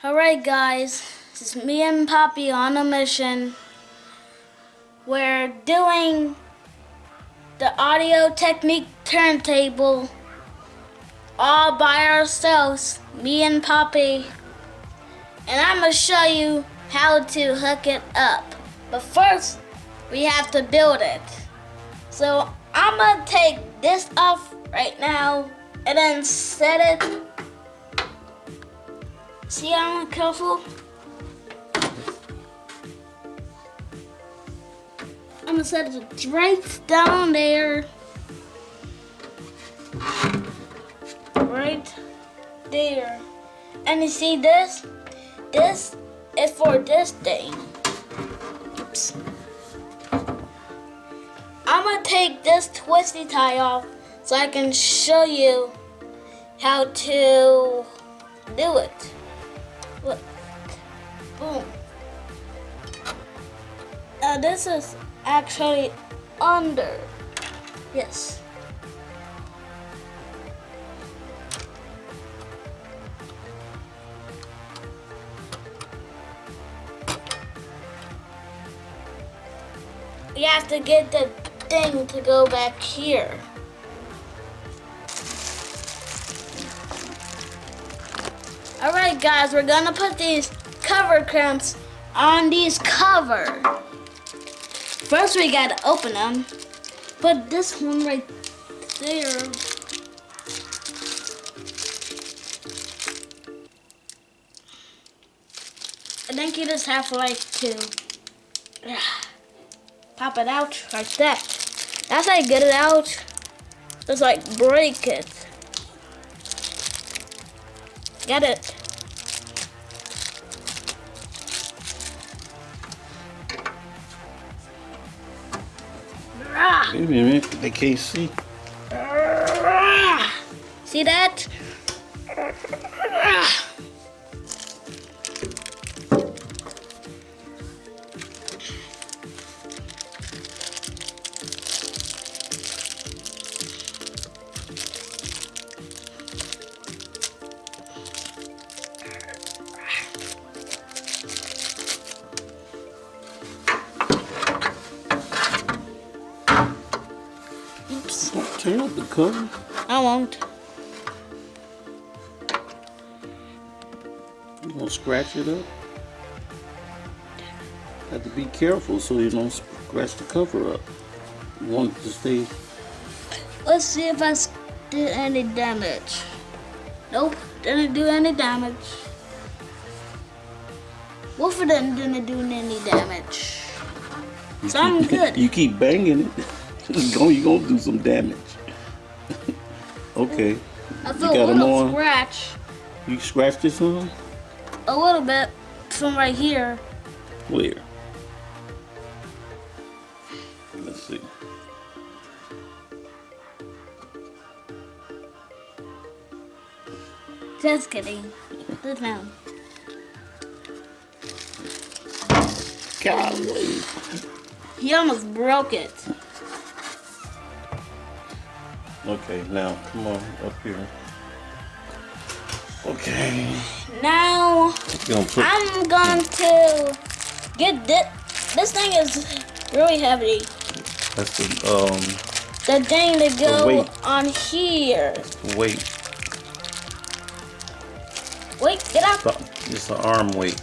Alright guys, this is me and Poppy on a mission. We're doing the audio technique turntable all by ourselves, me and Poppy. And I'm going to show you how to hook it up. But first, we have to build it. So I'm going to take this off right now and then set it. See how I'm careful? I'm gonna set it right down there. Right there. And you see this? This is for this thing. Oops. I'm gonna take this twisty tie off so I can show you how to do it. Look. Boom. Now this is actually under. Yes. You have to get the thing to go back here. Alright guys, we're gonna put these cover clamps on these cover. First we gotta open them. Put this one right there. I think you just have to pop it out like that. That's how you get it out. Just like break it. Get it. Wait a minute, they can't see. See that? Oops. Don't tear up the cover. I won't. You gonna scratch it up? Have to be careful so you don't scratch the cover up. You want it to stay. Let's see if I did any damage. Nope, didn't do any damage. Wolfer didn't do any damage. So I'm good. You keep banging it. You gonna do some damage. Okay. I feel you a got them little on. scratch. You scratched this on? A little bit from right here. Where? Let's see. Just kidding. Good now. Golly. He almost broke it. Okay, now come on up here. Okay. Now You gonna put I'm going to get this. This thing is really heavy. that's The thing to go weight. on here. weight. Wait, get out. It's an arm weight.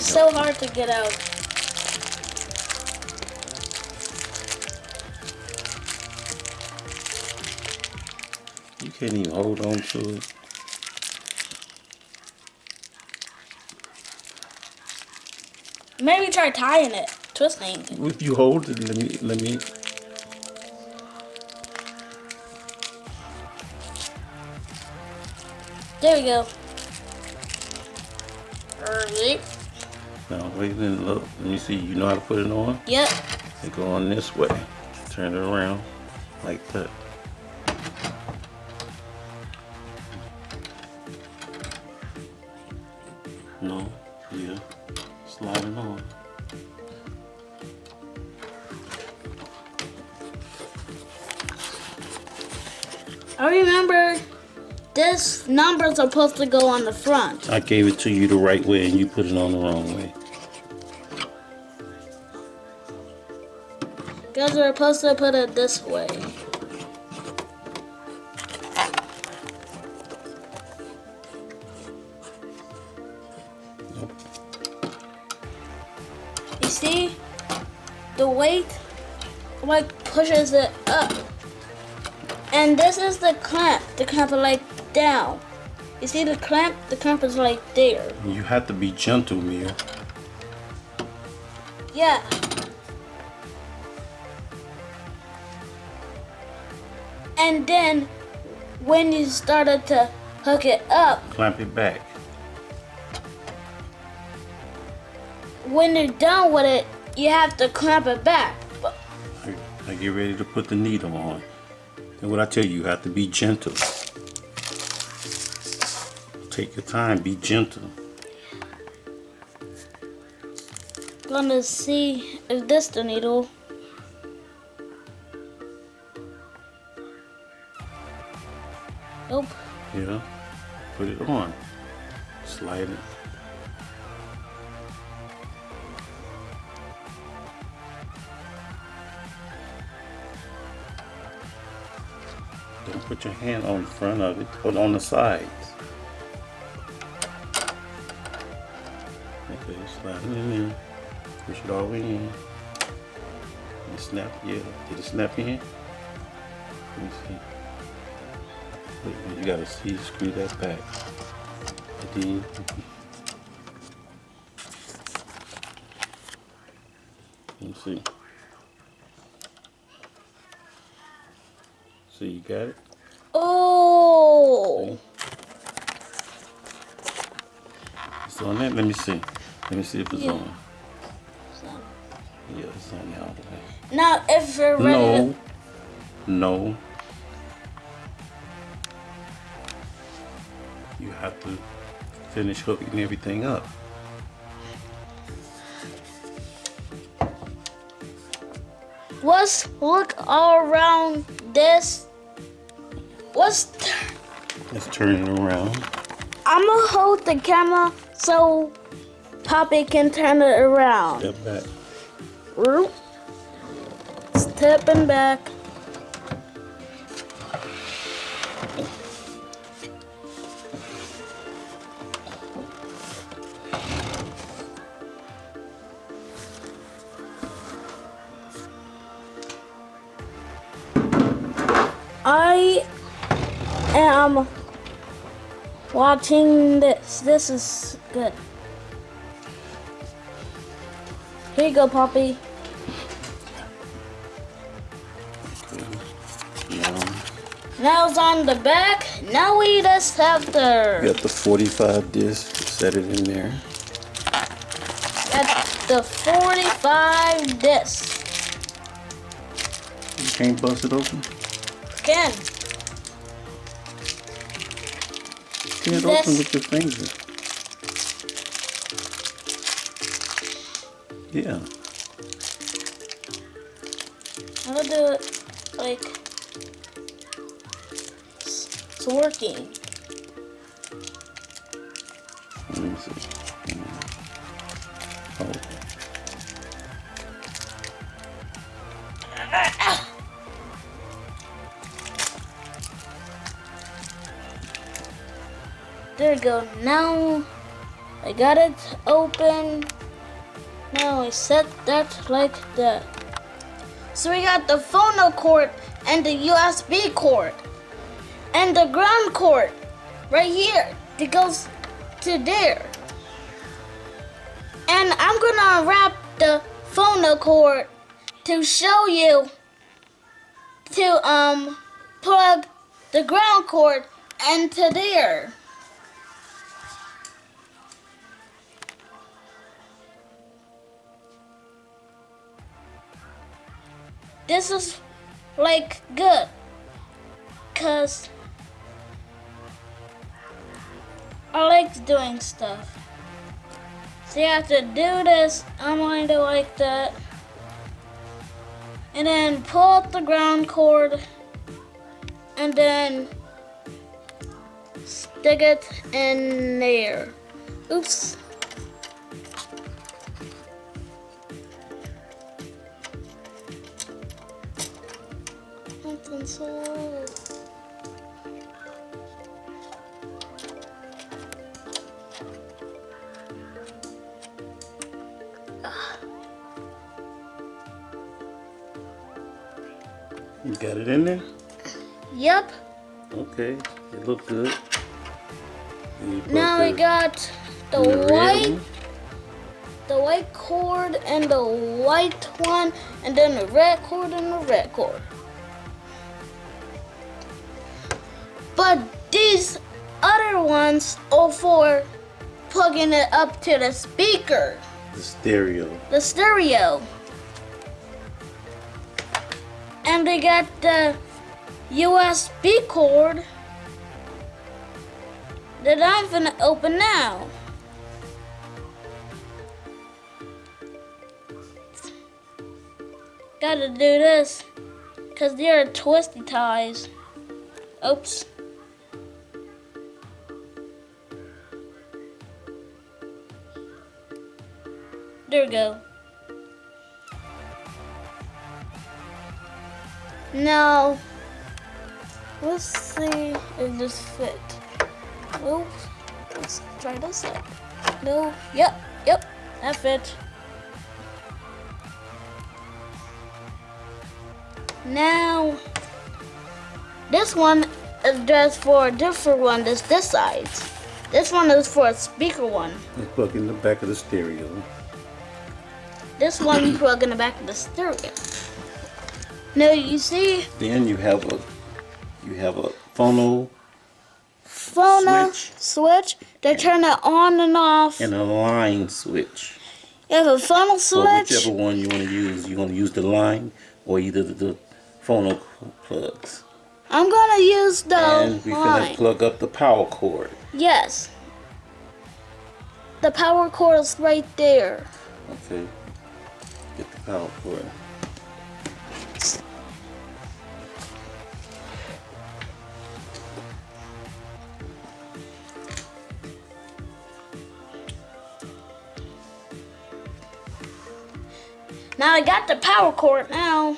So hard to get out. You can't even hold on to it. Maybe try tying it, twisting. If you hold it, let me. There we go. Now wait a minute, look. Let me see. You know how to put it on? Yep. It go on this way. Turn it around like that. No, yeah. Slide it on. I remember this number's supposed to go on the front. I gave it to you the right way and you put it on the wrong way. Because we're supposed to put it this way. Nope. You see? The weight like pushes it up. And this is the clamp. The clamp is like down. You see the clamp? The clamp is like there. You have to be gentle, Mia. Yeah. And then when you started to hook it up, Clamp it back. when you're done with it, you have to clamp it back. I get ready to put the needle on. And what I tell you, you have to be gentle. Take your time, be gentle. Gonna see if this the needle. Nope. Yeah, put it on. Slide it. Don't put your hand on the front of it, put it on the sides. Okay, slide it in there. Push it all the way in. And snap, yeah. Did it snap in? Let me see. Wait, you gotta see, screw that back. And then, let me see. So you got it? Oh. It's on that? Let me see. Let me see if it's Yeah. on. Yeah, it's on the other way. Now if you're ready No. You have to finish hooking everything up. let's look all around this. Let's turn it around. I'm gonna hold the camera so Poppy can turn it around. Step back. Oop. Stepping back. I am watching this. This is good. Here you go, Poppy. Now it's on the back. Now we just have to. You got the 45 disc. Set it in there. That's the 45 disc. You can't bust it open. Again. Can't This- open with your fingers. Yeah. I'll do it like it's working. Let me see. Oh. There we go. Now I got it open. Now I set that like that. So we got the phono cord and the USB cord and the ground cord right here that goes to there. And I'm gonna wrap the phono cord to show you to plug the ground cord into there. This is like good, cause I like doing stuff. So you have to do this. I'm going to like that, and then pull up the ground cord, and then stick it in there. Oops. Something so. You got it in there? Yep. Okay, it looked good. Now we got the white cord and the white one, and then the red cord and the red cord. But these other ones are for plugging it up to the speaker. The stereo. The stereo. And they got the USB cord that I'm gonna open now. Gotta do this, cause they're twisty ties. Oops. There we go. Now, let's see if this fit. Nope. Let's try this side. No. Yep. That fit. Now, this one is just for a different one. This side. This one is for a speaker one. Let's plug in the back of the stereo. This one you plug in the back of the stereo. Now you see. Then you have a phono switch to turn it on and off. and a line switch. You have a phono switch. So whichever one you want to use, you want to use the line or either the phono plugs. I'm gonna use the and we're line. gonna plug up the power cord. Yes. The power cord is right there. Okay. Get the power cord. Now I got the power cord now.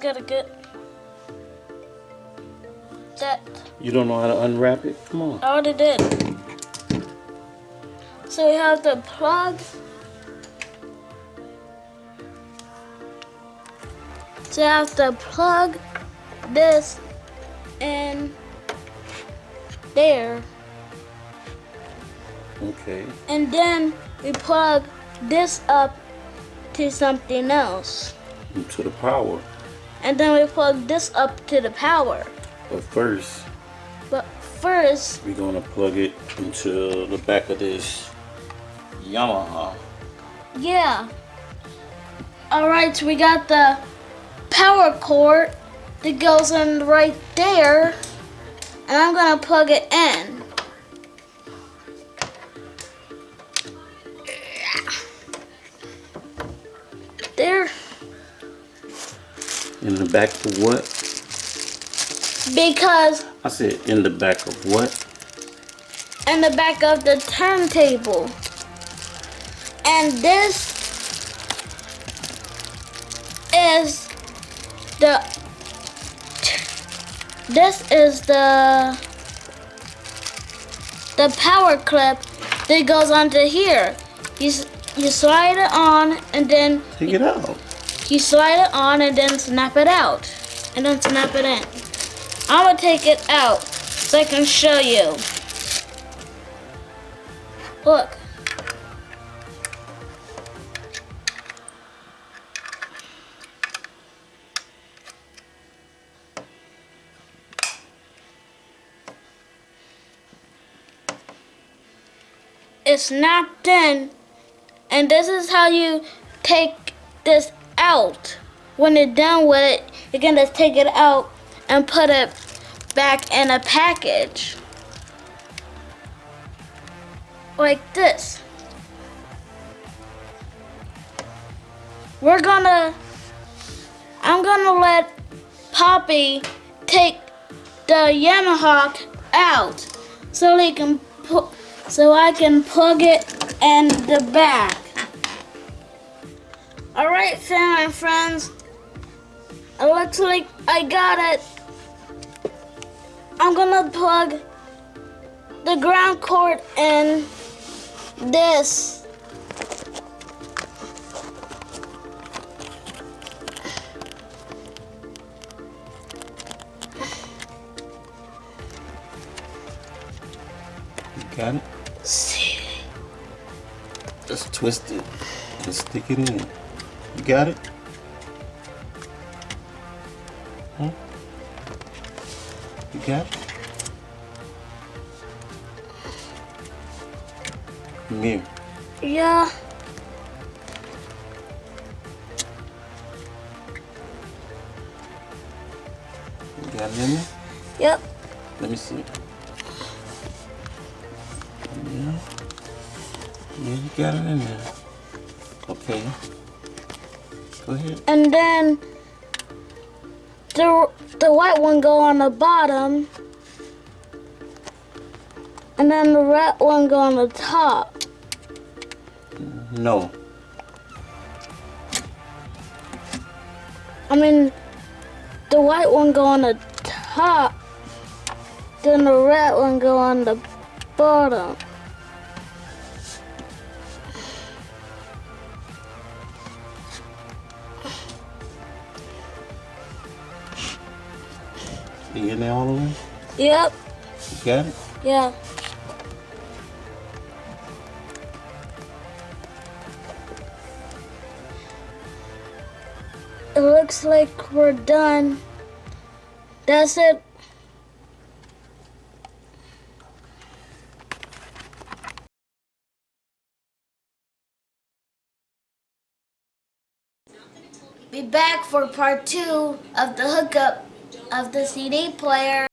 Gotta get that. You don't know how to unwrap it? Come on. I already did. So we have to plug. So you have to plug this in there. Okay. And then we plug this up to something else. To the power. And then we plug this up to the power. But first, we're gonna plug it into the back of this Yamaha. Yeah. Alright, so we got the power cord that goes in right there. And I'm gonna plug it in. There. In the back of what? Because I said in the back of what? in the back of the turntable. And this is the power clip that goes onto here. You slide it on and then Take it out. you slide it on and then snap it out. And then snap it in. I'm gonna take it out so I can show you. Look. It's snapped in, and this is how you take this out. When you're done with it, you're gonna take it out and put it back in a package. Like this. I'm gonna let Poppy take the Yamaha out so I can plug it in the back. Alright, family and friends, it looks like I got it. I'm gonna plug the ground cord in this. Got it? See. Just twist it and stick it in. You got it? Huh? You got it? Amir. Yeah. You got it in there? Yep. Let me see. Yeah. Yeah, you got it in there. Okay. Go ahead. And then the white one go on the bottom, and then the red one go on the top. No. I mean, the white one go on the top, then the red one go on the bottom. You in there all the way? Yep. You got it? Yeah. It looks like we're done. That's it. Be back for part 2 of the hookup of the CD player.